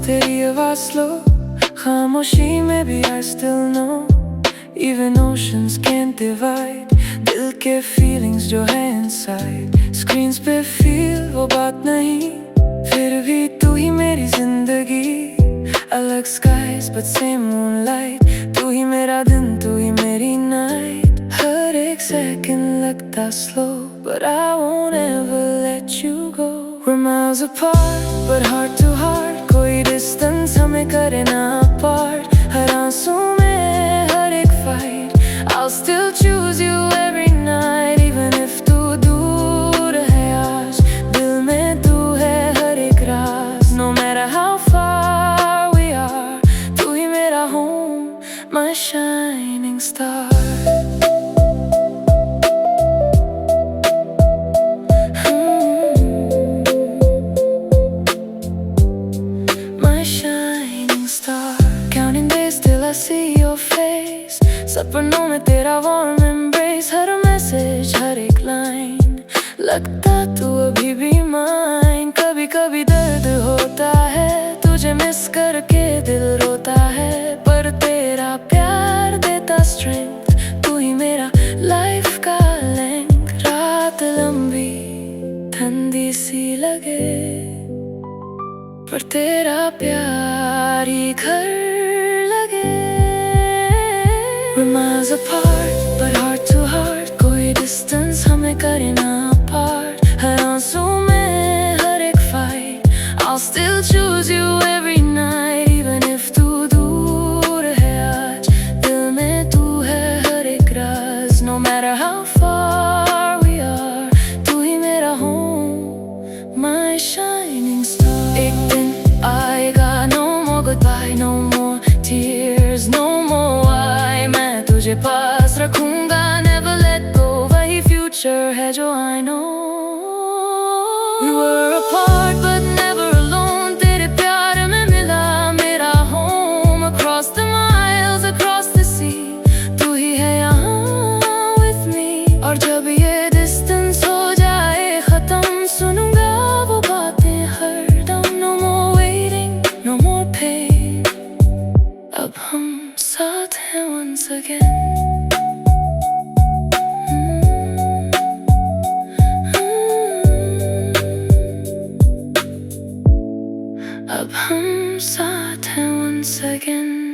तेरी आवाज स्लो, खामोशी में भी I still know. Even oceans can't divide दिल के feelings जो है inside. Screens पे feel वो बात नहीं, फिर भी तू ही मेरी जिंदगी. अलग skies but same moonlight. तू ही मेरा दिन, तू ही मेरी night. हर एक second लगता slow, but I won't ever let you go. We're miles apart, but heart to heart. कोई distance हमें करे ना apart. हर आंसू में हर एक fight, I'll still choose you every night. Even if तू दूर है आज, दिल में तू है हर एक राज. No matter how far we are, तू ही मेरा home, my shining star. I see your face, सपनों में तेरा warm embrace. हर message, हर एक line, लगता तू अभी भी mine. कभी कभी दर्द होता है, तुझे मिस करके दिल रोता है, पर तेरा प्यार देता strength. तू ही मेरा life का length. रात लंबी ठंडी सी लगे, पर तेरा प्यार ही घर लगे. We're miles apart, but heart to heart. कोई distance हमें करे ना apart. हर आंसू में हर एक fight, I'll still choose you every night. Even if तू दूर है आज, दिल में तू है हर एक राज. No matter how far we are, तू ही मेरा home, my shining star. एक दिन आएगा, no more goodbye, no more tears, no more why. मैं तुझे पास रखूंगा, never let go. वही future है जो I know. We were apart but never alone. तेरे प्यार में मिला मेरा home. Across the miles, across the sea, तू ही है यहाँ with me. और जब ये distance हो जाए खत्म, सुनूंगा वो बातें हरदम. No more waiting, no more pain. अब हम साथ हैं once again. अब हम साथ हैं once again.